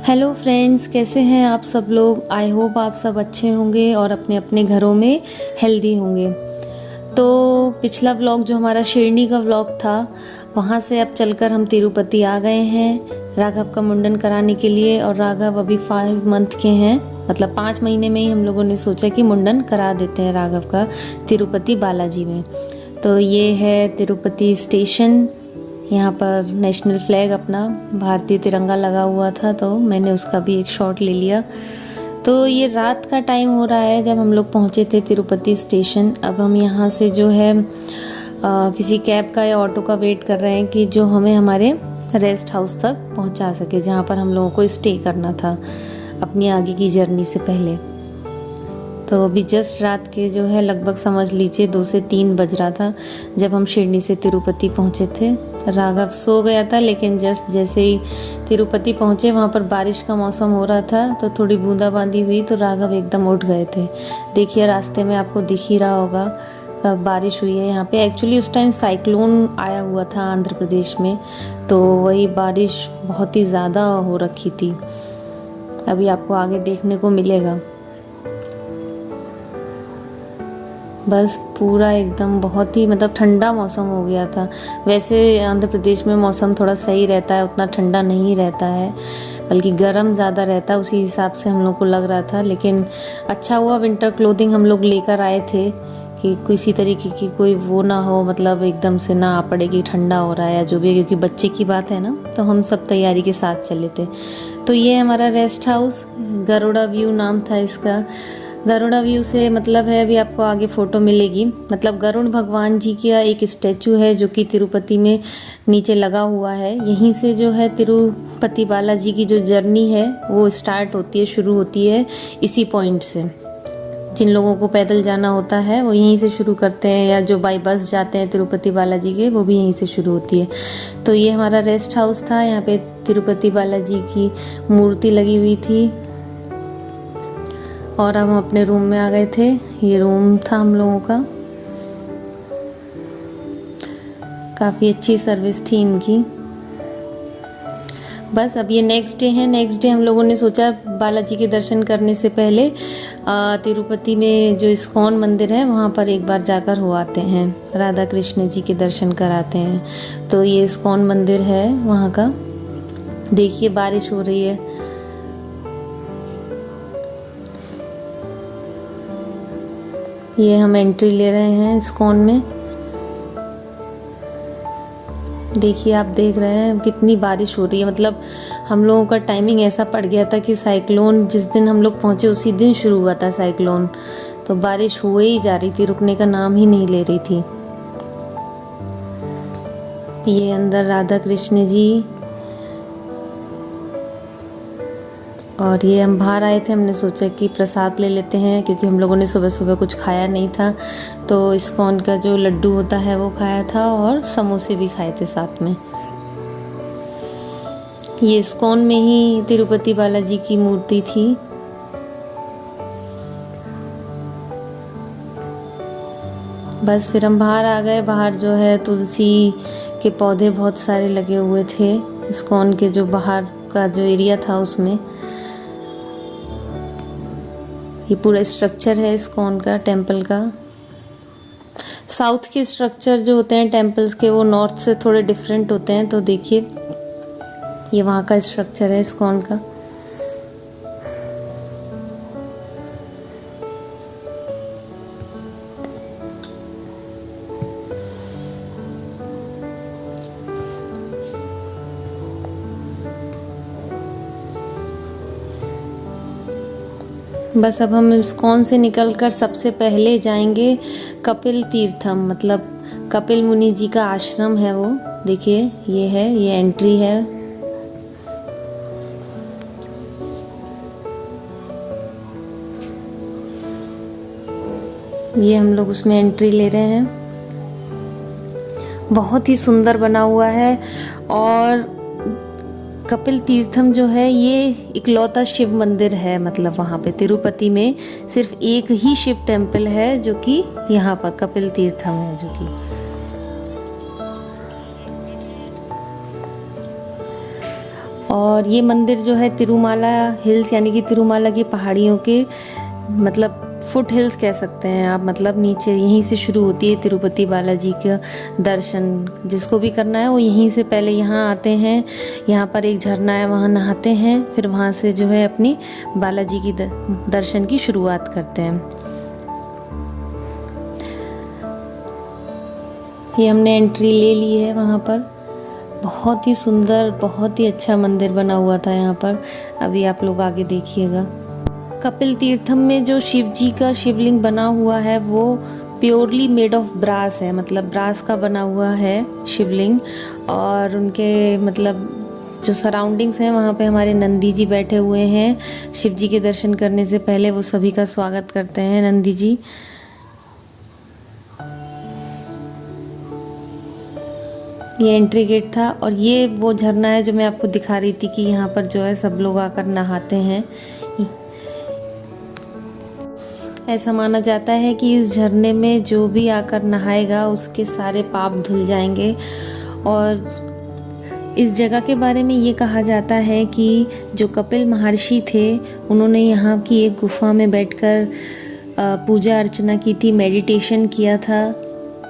Hello friends, कैसे हैं आप सब लोग। आई होप आप सब अच्छे होंगे और अपने अपने घरों में हेल्दी होंगे। तो पिछला व्लॉग जो हमारा शिरडी का व्लॉग था, वहाँ से अब चलकर हम तिरुपति आ गए हैं राघव का मुंडन कराने के लिए। और राघव अभी 5 मंथ के हैं, मतलब 5 महीने में ही हम लोगों ने सोचा कि मुंडन करा देते हैं राघव का तिरुपति बालाजी में। तो ये है तिरुपति स्टेशन। यहाँ पर नेशनल फ्लैग अपना भारतीय तिरंगा लगा हुआ था, तो मैंने उसका भी एक शॉट ले लिया। तो ये रात का टाइम हो रहा है जब हम लोग पहुँचे थे तिरुपति स्टेशन। अब हम यहाँ से जो है किसी कैब का या ऑटो का वेट कर रहे हैं कि जो हमें हमारे रेस्ट हाउस तक पहुँचा सके, जहाँ पर हम लोगों को स्टे करना था अपनी आगे की जर्नी से पहले। तो अभी जस्ट रात के जो है लगभग समझ लीजिए 2 से 3 बज रहा था जब हम शिरडी से तिरुपति पहुँचे थे। राघव सो गया था, लेकिन जस्ट जैसे ही तिरुपति पहुँचे वहाँ पर बारिश का मौसम हो रहा था, तो थोड़ी बूंदाबांदी हुई तो राघव एकदम उठ गए थे। देखिए रास्ते में आपको दिख ही रहा होगा कब बारिश हुई है यहाँ पे। एक्चुअली उस टाइम साइक्लोन आया हुआ था आंध्र प्रदेश में, तो वही बारिश बहुत ही ज़्यादा हो रखी थी। अभी आपको आगे देखने को मिलेगा। बस पूरा एकदम बहुत ही मतलब ठंडा मौसम हो गया था। वैसे आंध्र प्रदेश में मौसम थोड़ा सही रहता है, उतना ठंडा नहीं रहता है, बल्कि गर्म ज़्यादा रहता है। उसी हिसाब से हम लोग को लग रहा था, लेकिन अच्छा हुआ विंटर क्लोथिंग हम लोग लेकर आए थे कि किसी तरीके की कोई वो ना हो, मतलब एकदम से ना आ पड़े कि ठंडा हो रहा है या जो भी है, क्योंकि बच्चे की बात है ना, तो हम सब तैयारी के साथ चले थे। तो ये हमारा रेस्ट हाउस, गरुड़ा व्यू नाम था इसका। गरुड़ा व्यू से मतलब है, अभी आपको आगे फोटो मिलेगी, मतलब गरुड़ भगवान जी का एक स्टैचू है जो कि तिरुपति में नीचे लगा हुआ है। यहीं से जो है तिरुपति बालाजी की जो जर्नी है वो स्टार्ट होती है, शुरू होती है इसी पॉइंट से। जिन लोगों को पैदल जाना होता है वो यहीं से शुरू करते हैं, या जो बाई बस जाते हैं तिरुपति बालाजी के, वो भी यहीं से शुरू होती है। तो ये हमारा रेस्ट हाउस था। यहाँ पे तिरुपति बालाजी की मूर्ति लगी हुई थी और हम अपने रूम में आ गए थे। ये रूम था हम लोगों का। काफ़ी अच्छी सर्विस थी इनकी। बस अब ये नेक्स्ट डे है। नेक्स्ट डे हम लोगों ने सोचा बालाजी के दर्शन करने से पहले तिरुपति में जो इस्कॉन मंदिर है वहाँ पर एक बार जाकर हो आते हैं, राधा कृष्ण जी के दर्शन कराते हैं। तो ये इस्कॉन मंदिर है वहाँ का। देखिए बारिश हो रही है। ये हम एंट्री ले रहे हैं इस्कॉन में। देखिए आप देख रहे हैं कितनी बारिश हो रही है। मतलब हम लोगों का टाइमिंग ऐसा पड़ गया था कि साइक्लोन जिस दिन हम लोग पहुंचे उसी दिन शुरू हुआ था साइक्लोन। तो बारिश हुए ही जा रही थी, रुकने का नाम ही नहीं ले रही थी। ये अंदर राधा कृष्ण जी, और ये हम बाहर आए थे। हमने सोचा कि प्रसाद ले लेते हैं, क्योंकि हम लोगों ने सुबह सुबह कुछ खाया नहीं था। तो इस्कॉन का जो लड्डू होता है वो खाया था और समोसे भी खाए थे साथ में। ये इस्कॉन में ही तिरुपति बालाजी की मूर्ति थी। बस फिर हम बाहर आ गए। बाहर जो है तुलसी के पौधे बहुत सारे लगे हुए थे इस्कॉन के जो बाहर का जो एरिया था उसमें। ये पूरा स्ट्रक्चर है इस्कॉन का, टेम्पल का। साउथ के स्ट्रक्चर जो होते हैं टेम्पल्स के, वो नॉर्थ से थोड़े डिफरेंट होते हैं। तो देखिए ये वहाँ का स्ट्रक्चर है इस्कॉन का। बस अब हम इस्कॉन से निकलकर सबसे पहले जाएंगे कपिल तीर्थम, मतलब कपिल मुनि जी का आश्रम है वो। देखिए ये है, ये एंट्री है। ये हम लोग उसमें एंट्री ले रहे हैं। बहुत ही सुंदर बना हुआ है। और कपिल तीर्थम जो है ये इकलौता शिव मंदिर है, मतलब वहाँ पे तिरुपति में सिर्फ एक ही शिव टेम्पल है जो कि यहाँ पर कपिल तीर्थम है, जो कि और ये मंदिर जो है तिरुमाला हिल्स यानी कि तिरुमाला की पहाड़ियों के मतलब फुट हिल्स कह सकते हैं आप, मतलब नीचे यहीं से शुरू होती है तिरुपति बालाजी का दर्शन। जिसको भी करना है वो यहीं से पहले यहाँ आते हैं, यहाँ पर एक झरना है वहाँ नहाते हैं, फिर वहाँ से जो है अपनी बालाजी की दर्शन की शुरुआत करते हैं। ये हमने एंट्री ले ली है वहाँ पर। बहुत ही सुंदर, बहुत ही अच्छा मंदिर बना हुआ था यहाँ पर। अभी आप लोग आगे देखिएगा। कपिल तीर्थम में जो शिव जी का शिवलिंग बना हुआ है वो प्योरली मेड ऑफ ब्रास है, मतलब ब्रास का बना हुआ है शिवलिंग। और उनके मतलब जो सराउंडिंग्स हैं वहाँ पे हमारे नंदी जी बैठे हुए हैं। शिव जी के दर्शन करने से पहले वो सभी का स्वागत करते हैं नंदी जी। ये एंट्री गेट था और ये वो झरना है जो मैं आपको दिखा रही थी कि यहाँ पर जो है सब लोग आकर नहाते हैं। ऐसा माना जाता है कि इस झरने में जो भी आकर नहाएगा उसके सारे पाप धुल जाएंगे। और इस जगह के बारे में ये कहा जाता है कि जो कपिल महर्षि थे उन्होंने यहाँ की एक गुफा में बैठकर पूजा अर्चना की थी, मेडिटेशन किया था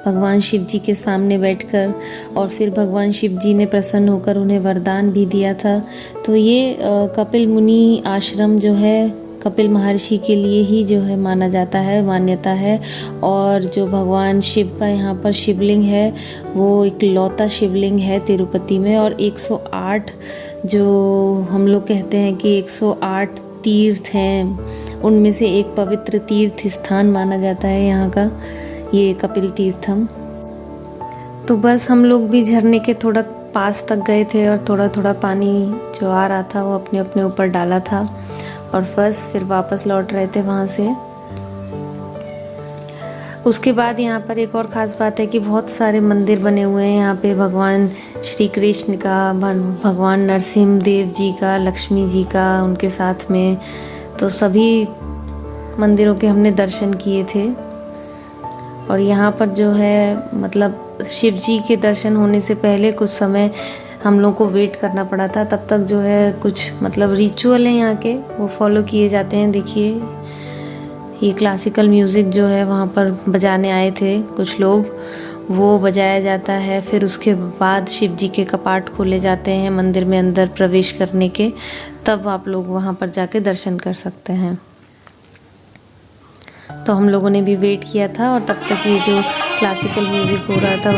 भगवान शिव जी के सामने बैठकर, और फिर भगवान शिव जी ने प्रसन्न होकर उन्हें वरदान भी दिया था। तो ये कपिल मुनि आश्रम जो है कपिल महर्षि के लिए ही जो है माना जाता है, मान्यता है। और जो भगवान शिव का यहाँ पर शिवलिंग है वो एक लौता शिवलिंग है तिरुपति में। और 108 जो हम लोग कहते हैं कि 108 तीर्थ हैं, उनमें से एक पवित्र तीर्थ स्थान माना जाता है यहाँ का, ये कपिल तीर्थम। तो बस हम लोग भी झरने के थोड़ा पास तक गए थे और थोड़ा थोड़ा पानी जो आ रहा था वो अपने अपने ऊपर डाला था और बस फिर वापस लौट रहे थे वहाँ से। उसके बाद यहाँ पर एक और ख़ास बात है कि बहुत सारे मंदिर बने हुए हैं यहाँ पे, भगवान श्री कृष्ण का, भगवान नरसिंह देव जी का, लक्ष्मी जी का उनके साथ में। तो सभी मंदिरों के हमने दर्शन किए थे। और यहाँ पर जो है मतलब शिव जी के दर्शन होने से पहले कुछ समय हम लोग को वेट करना पड़ा था। तब तक जो है कुछ मतलब रिचुअल हैं यहाँ के वो फॉलो किए जाते हैं। देखिए ये क्लासिकल म्यूज़िक जो है वहाँ पर बजाने आए थे कुछ लोग, वो बजाया जाता है। फिर उसके बाद शिव जी के कपाट खोले जाते हैं मंदिर में अंदर प्रवेश करने के, तब आप लोग वहाँ पर जाके दर्शन कर सकते हैं। तो हम लोगों ने भी वेट किया था और तब तक ये जो क्लासिकल म्यूज़िक हो रहा था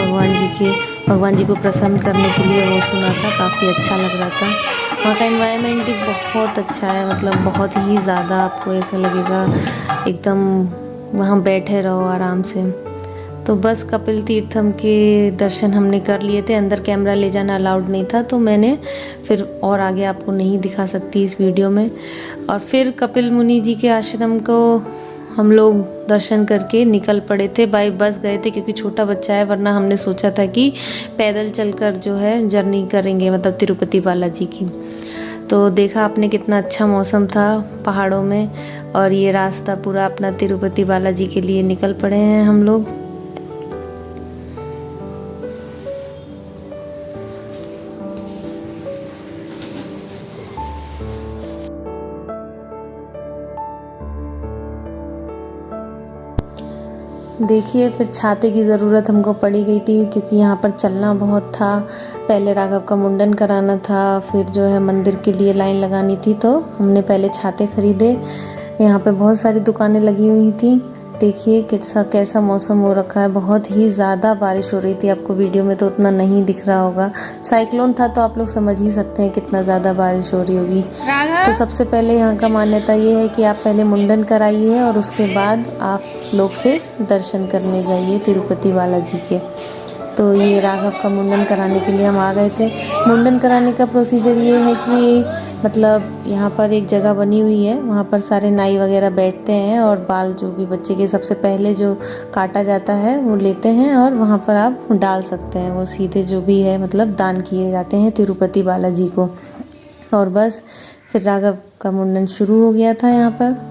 भगवान जी को प्रसन्न करने के लिए वो सुना था, काफ़ी अच्छा लग रहा था। वहाँ का एनवायरनमेंट भी बहुत अच्छा है, मतलब बहुत ही ज़्यादा आपको ऐसा लगेगा एकदम वहाँ बैठे रहो आराम से। तो बस कपिल तीर्थम के दर्शन हमने कर लिए थे। अंदर कैमरा ले जाना अलाउड नहीं था तो मैंने फिर और आगे आपको नहीं दिखा सकती इस वीडियो में। और फिर कपिल मुनि जी के आश्रम को हम लोग दर्शन करके निकल पड़े थे। बाय बस गए थे क्योंकि छोटा बच्चा है, वरना हमने सोचा था कि पैदल चलकर जो है जर्नी करेंगे, मतलब तिरुपति बालाजी की। तो देखा आपने कितना अच्छा मौसम था पहाड़ों में, और ये रास्ता पूरा अपना तिरुपति बालाजी के लिए निकल पड़े हैं हम लोग। देखिए फिर छाते की ज़रूरत हमको पड़ी गई थी क्योंकि यहाँ पर चलना बहुत था। पहले राघव का मुंडन कराना था, फिर जो है मंदिर के लिए लाइन लगानी थी, तो हमने पहले छाते खरीदे। यहाँ पे बहुत सारी दुकानें लगी हुई थी। देखिए कैसा मौसम हो रखा है, बहुत ही ज़्यादा बारिश हो रही थी। आपको वीडियो में तो उतना नहीं दिख रहा होगा, साइक्लोन था तो आप लोग समझ ही सकते हैं कितना ज़्यादा बारिश हो रही होगी। तो सबसे पहले यहाँ का मान्यता ये है कि आप पहले मुंडन कराइए और उसके बाद आप लोग फिर दर्शन करने जाइए तिरुपति बालाजी के। तो ये राघव का मुंडन कराने के लिए हम आ गए थे। मुंडन कराने का प्रोसीजर ये है कि मतलब यहाँ पर एक जगह बनी हुई है, वहाँ पर सारे नाई वगैरह बैठते हैं और बाल जो भी बच्चे के सबसे पहले जो काटा जाता है वो लेते हैं और वहाँ पर आप डाल सकते हैं। वो सीधे जो भी है मतलब दान किए जाते हैं तिरुपति बालाजी को। और बस फिर राघव का मुंडन शुरू हो गया था यहाँ पर।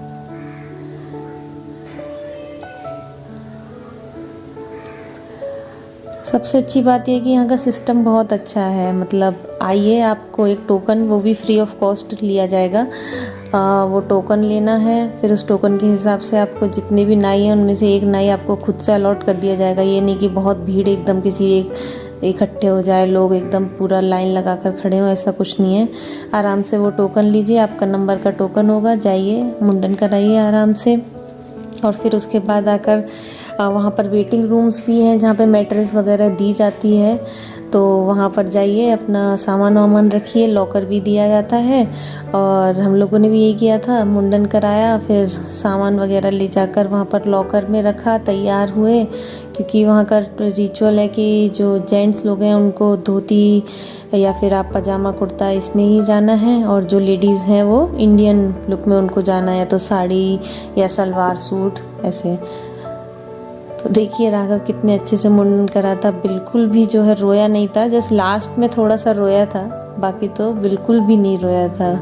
सबसे अच्छी बात यह है कि यहाँ का सिस्टम बहुत अच्छा है। मतलब आइए, आपको एक टोकन, वो भी फ्री ऑफ कॉस्ट लिया जाएगा। वो टोकन लेना है, फिर उस टोकन के हिसाब से आपको जितने भी नाई हैं उनमें से एक नाई आपको खुद से अलॉट कर दिया जाएगा। ये नहीं कि बहुत भीड़ एकदम किसी एक इकट्ठे हो जाए, लोग एकदम पूरा लाइन लगा कर खड़े हों, ऐसा कुछ नहीं है। आराम से वो टोकन लीजिए, आपका नंबर का टोकन होगा, जाइए मुंडन कराइए आराम से। और फिर उसके बाद आकर वहाँ पर वेटिंग रूम्स भी हैं जहाँ पे मैट्रेस वगैरह दी जाती है, तो वहाँ पर जाइए, अपना सामान वामान रखिए, लॉकर भी दिया जाता है। और हम लोगों ने भी यही किया था, मुंडन कराया, फिर सामान वगैरह ले जाकर वहाँ पर लॉकर में रखा, तैयार हुए। क्योंकि वहाँ का रिचुअल है कि जो जेंट्स लोग हैं उनको धोती या फिर आप पजामा कुर्ता इसमें ही जाना है, और जो लेडीज़ हैं वो इंडियन लुक में उनको जाना है, या तो साड़ी या सलवार सूट ऐसे। तो देखिए राघव कितने अच्छे से मुंडन करा था, बिल्कुल भी जो है रोया नहीं था, जस्ट लास्ट में थोड़ा सा रोया था, बाकी तो बिल्कुल भी नहीं रोया था।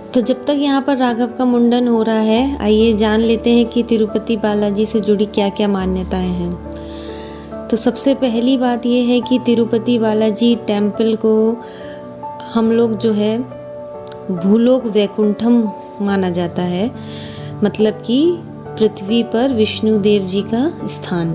तो जब तक यहाँ पर राघव का मुंडन हो रहा है, आइए जान लेते हैं कि तिरुपति बालाजी से जुड़ी क्या क्या मान्यताएं हैं। तो सबसे पहली बात ये है कि तिरुपति बालाजी टेम्पल को हम लोग जो है भूलोक वैकुंठम माना जाता है, मतलब कि पृथ्वी पर विष्णु देव जी का स्थान।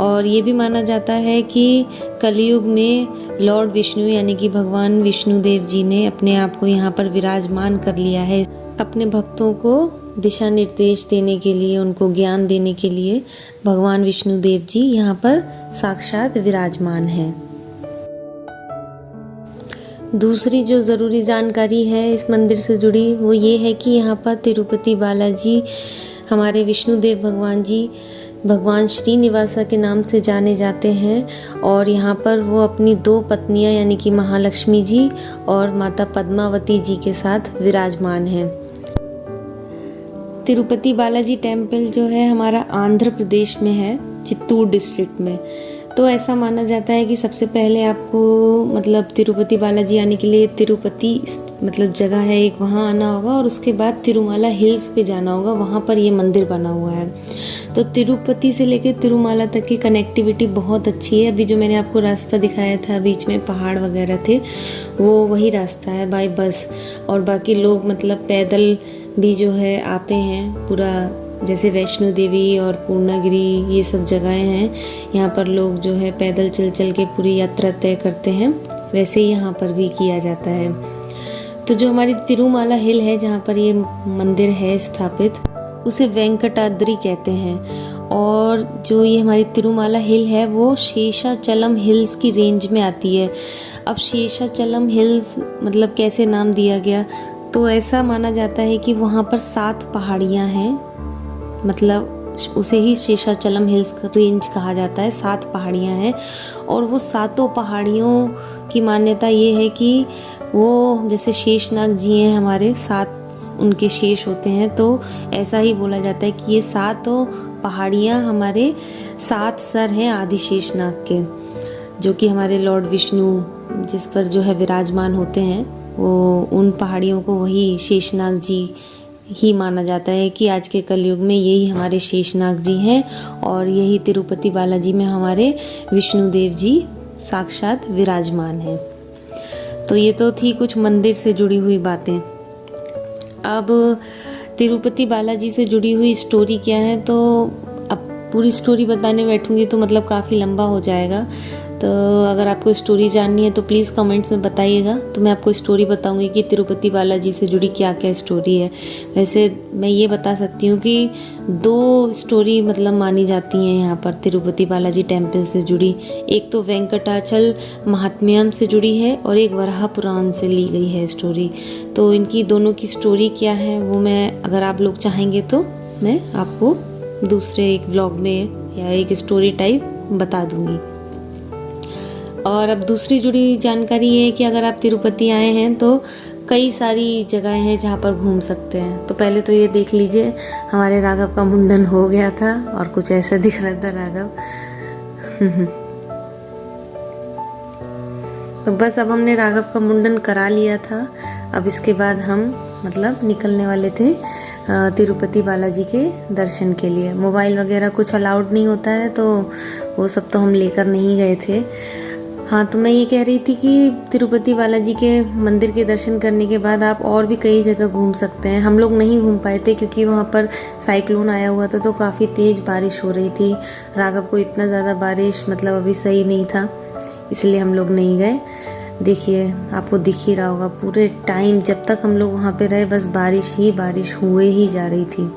और ये भी माना जाता है कि कलयुग में लॉर्ड विष्णु यानी कि भगवान विष्णु देव जी ने अपने आप को यहाँ पर विराजमान कर लिया है, अपने भक्तों को दिशा निर्देश देने के लिए, उनको ज्ञान देने के लिए भगवान विष्णु देव जी यहाँ पर साक्षात विराजमान हैं। दूसरी जो ज़रूरी जानकारी है इस मंदिर से जुड़ी, वो ये है कि यहाँ पर तिरुपति बालाजी हमारे विष्णुदेव भगवान जी भगवान श्रीनिवासा के नाम से जाने जाते हैं। और यहाँ पर वो अपनी 2 पत्नियाँ यानी कि महालक्ष्मी जी और माता पद्मावती जी के साथ विराजमान हैं। तिरुपति बालाजी टेम्पल जो है हमारा आंध्र प्रदेश में है, चित्तूर डिस्ट्रिक्ट में। तो ऐसा माना जाता है कि सबसे पहले आपको मतलब तिरुपति बालाजी आने के लिए तिरुपति मतलब जगह है एक, वहाँ आना होगा, और उसके बाद तिरुमाला हिल्स पे जाना होगा, वहाँ पर ये मंदिर बना हुआ है। तो तिरुपति से लेकर तिरुमाला तक की कनेक्टिविटी बहुत अच्छी है। अभी जो मैंने आपको रास्ता दिखाया था, बीच में पहाड़ वगैरह थे, वो वही रास्ता है बाय बस। और बाकी लोग मतलब पैदल भी जो है आते हैं, पूरा जैसे वैष्णो देवी और पूर्णागिरी ये सब जगहें हैं, यहाँ पर लोग जो है पैदल चल चल के पूरी यात्रा तय करते हैं, वैसे ही यहाँ पर भी किया जाता है। तो जो हमारी तिरुमाला हिल है जहाँ पर ये मंदिर है स्थापित, उसे वेंकटाद्रि कहते हैं। और जो ये हमारी तिरुमाला हिल है वो शेषाचलम हिल्स की रेंज में आती है। अब शेषाचलम हिल्स मतलब कैसे नाम दिया गया, तो ऐसा माना जाता है कि वहाँ पर 7 पहाड़ियाँ हैं, मतलब उसे ही शेषाचलम हिल्स रेंज कहा जाता है। 7 पहाड़ियाँ हैं, और वो 7 पहाड़ियों की मान्यता ये है कि वो जैसे शेषनाग जी हैं हमारे, 7 उनके शेष होते हैं, तो ऐसा ही बोला जाता है कि ये 7 पहाड़ियाँ हमारे 7 सर हैं आदि शेषनाग के, जो कि हमारे लॉर्ड विष्णु जिस पर जो है विराजमान होते हैं, वो उन पहाड़ियों को वही शेषनाग जी ही माना जाता है कि आज के कलयुग में यही हमारे शेषनाग जी हैं, और यही तिरुपति बालाजी में हमारे विष्णु देव जी साक्षात विराजमान हैं। तो ये तो थी कुछ मंदिर से जुड़ी हुई बातें। अब तिरुपति बालाजी से जुड़ी हुई स्टोरी क्या है, तो अब पूरी स्टोरी बताने बैठूंगी तो मतलब काफ़ी लंबा हो जाएगा। तो अगर आपको स्टोरी जाननी है तो प्लीज़ कमेंट्स में बताइएगा, तो मैं आपको स्टोरी बताऊंगी कि तिरुपति बालाजी से जुड़ी क्या क्या स्टोरी है। वैसे मैं ये बता सकती हूँ कि 2 स्टोरी मतलब मानी जाती हैं यहाँ पर तिरुपति बालाजी टेम्पल से जुड़ी। एक तो वेंकटाचल महात्म्यम से जुड़ी है, और एक वराह पुराण से ली गई है स्टोरी। तो इनकी दोनों की स्टोरी क्या है वो मैं, अगर आप लोग चाहेंगे तो मैं आपको दूसरे एक व्लॉग में या एक स्टोरी टाइप बता दूँगी। और अब दूसरी जुड़ी जानकारी ये है कि अगर आप तिरुपति आए हैं तो कई सारी जगहें हैं जहाँ पर घूम सकते हैं। तो पहले तो ये देख लीजिए, हमारे राघव का मुंडन हो गया था और कुछ ऐसा दिख रहा था राघव। तो बस अब हमने राघव का मुंडन करा लिया था। अब इसके बाद हम मतलब निकलने वाले थे तिरुपति बालाजी के दर्शन के लिए। मोबाइल वगैरह कुछ अलाउड नहीं होता है, तो वो सब तो हम लेकर नहीं गए थे। हाँ, तो मैं ये कह रही थी कि तिरुपति बालाजी के मंदिर के दर्शन करने के बाद आप और भी कई जगह घूम सकते हैं। हम लोग नहीं घूम पाए थे क्योंकि वहाँ पर साइक्लोन आया हुआ था, तो काफ़ी तेज़ बारिश हो रही थी। राघव को इतना ज़्यादा बारिश मतलब अभी सही नहीं था, इसलिए हम लोग नहीं गए। देखिए, आपको दिख ही रहा होगा पूरे टाइम जब तक हम लोग वहाँ पे रहे बस बारिश ही बारिश हुए ही जा रही थी।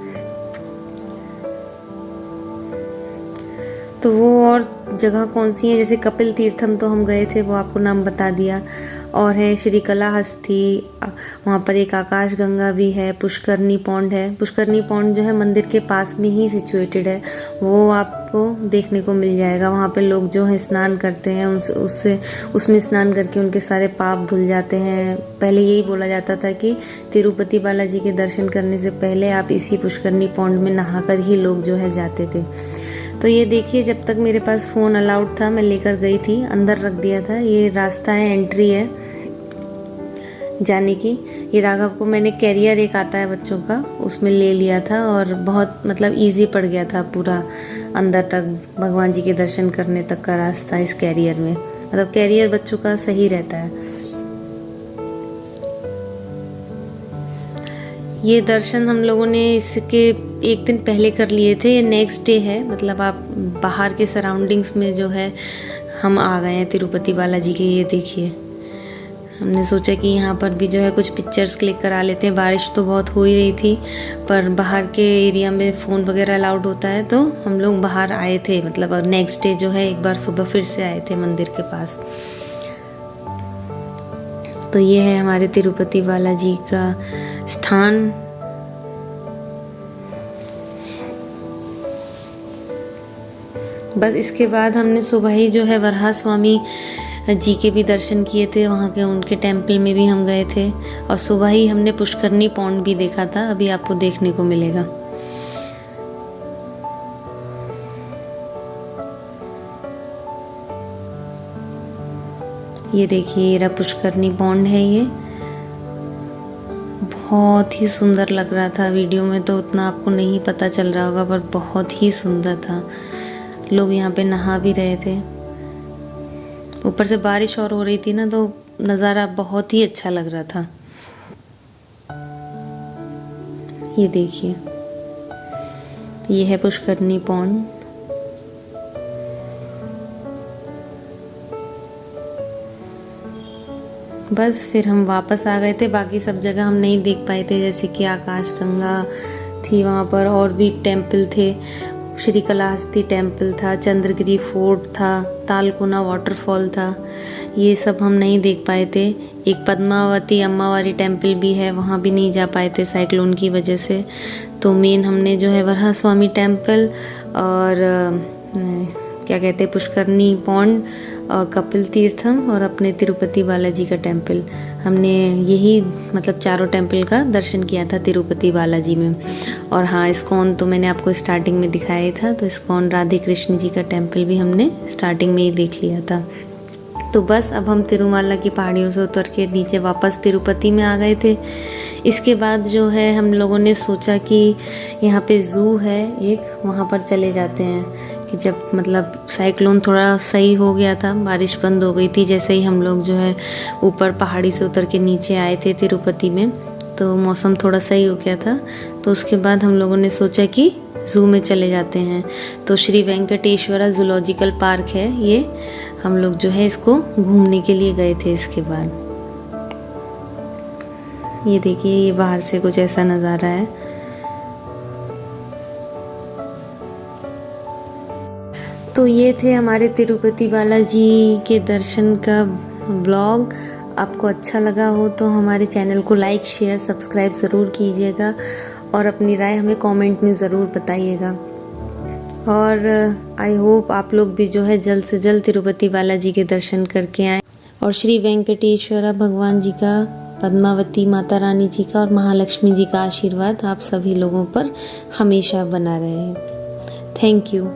तो वो और जगह कौन सी है, जैसे कपिल तीर्थम तो हम गए थे, वो आपको नाम बता दिया। और है श्रीकलाहस्ती, वहाँ पर एक आकाश गंगा भी है। पुष्करनी पौंड है। पुष्करनी पौंड जो है मंदिर के पास में ही सिचुएटेड है, वो आपको देखने को मिल जाएगा। वहाँ पे लोग जो है स्नान करते हैं, उसमें स्नान करके उनके सारे पाप धुल जाते हैं। पहले यही बोला जाता था कि तिरुपति बालाजी के दर्शन करने से पहले आप इसी पुष्करनी पौंड में नहाकर ही लोग जो है जाते थे। तो ये देखिए, जब तक मेरे पास फ़ोन अलाउड था मैं लेकर गई थी, अंदर रख दिया था। ये रास्ता है, एंट्री है जाने की। ये राघव को मैंने कैरियर एक आता है बच्चों का, उसमें ले लिया था और बहुत मतलब इजी पड़ गया था पूरा अंदर तक भगवान जी के दर्शन करने तक का रास्ता इस कैरियर में। मतलब कैरियर बच्चों का सही रहता है। ये दर्शन हम लोगों ने इसके एक दिन पहले कर लिए थे, ये नेक्स्ट डे है। मतलब आप बाहर के सराउंडिंग्स में जो है हम आ गए हैं तिरुपति बालाजी के। ये देखिए, हमने सोचा कि यहाँ पर भी जो है कुछ पिक्चर्स क्लिक करा लेते हैं। बारिश तो बहुत हो ही रही थी, पर बाहर के एरिया में फ़ोन वगैरह अलाउड होता है, तो हम लोग बाहर आए थे। मतलब नेक्स्ट डे जो है एक बार सुबह फिर से आए थे मंदिर के पास। तो ये है हमारे तिरुपति बालाजी का स्थान। बस इसके बाद हमने सुबह ही जो है वराह स्वामी जी के भी दर्शन किए थे। वहाँ के उनके टेम्पल में भी हम गए थे और सुबह ही हमने पुष्करनी पौंड भी देखा था, अभी आपको देखने को मिलेगा। ये देखिए, ये रहा पुष्करनी पौंड है। ये बहुत ही सुंदर लग रहा था। वीडियो में तो उतना आपको नहीं पता चल रहा होगा, पर बहुत ही सुंदर था। लोग यहाँ पे नहा भी रहे थे। ऊपर से बारिश और हो रही थी ना, तो नज़ारा बहुत ही अच्छा लग रहा था। ये देखिए, ये है पुष्करनी पौंड। बस फिर हम वापस आ गए थे। बाकी सब जगह हम नहीं देख पाए थे, जैसे कि आकाश गंगा थी वहाँ पर, और भी टेम्पल थे। श्रीकलाहस्ती टेम्पल था, चंद्रगिरी फोर्ट था, तालकोना वाटरफॉल था। ये सब हम नहीं देख पाए थे। एक पद्मावती अम्मावारी टेम्पल भी है, वहाँ भी नहीं जा पाए थे साइक्लोन की वजह से। तो मेन हमने जो है वराह स्वामी टेम्पल और क्या कहते हैं पुष्करनी पौंड और कपिल तीर्थम और अपने तिरुपति बालाजी का टेम्पल, हमने यही मतलब चारों टेम्पल का दर्शन किया था तिरुपति बालाजी में। और हाँ, इस्कॉन तो मैंने आपको स्टार्टिंग में दिखाया ही था, तो इस्कॉन राधे कृष्ण जी का टेम्पल भी हमने स्टार्टिंग में ही देख लिया था। तो बस अब हम तिरुमाला की पहाड़ियों से उतर के नीचे वापस तिरुपति में आ गए थे। इसके बाद जो है हम लोगों ने सोचा कि यहाँ पे ज़ू है एक, वहाँ पर चले जाते हैं। कि जब मतलब साइक्लोन थोड़ा सही हो गया था, बारिश बंद हो गई थी, जैसे ही हम लोग जो है ऊपर पहाड़ी से उतर के नीचे आए थे तिरुपति में, तो मौसम थोड़ा सही हो गया था। तो उसके बाद हम लोगों ने सोचा कि ज़ू में चले जाते हैं। तो श्री वेंकटेश्वरा जूलॉजिकल पार्क है ये, हम लोग जो है इसको घूमने के लिए गए थे। इसके बाद ये देखिए, ये बाहर से कुछ ऐसा नज़ारा है। तो ये थे हमारे तिरुपति बालाजी के दर्शन का व्लॉग। आपको अच्छा लगा हो तो हमारे चैनल को लाइक शेयर सब्सक्राइब ज़रूर कीजिएगा और अपनी राय हमें कमेंट में ज़रूर बताइएगा। और आई होप आप लोग भी जो है जल्द से जल्द तिरुपति बालाजी के दर्शन करके आएँ और श्री वेंकटेश्वरा भगवान जी का, पद्मावती माता रानी जी का और महालक्ष्मी जी का आशीर्वाद आप सभी लोगों पर हमेशा बना रहे। Thank you.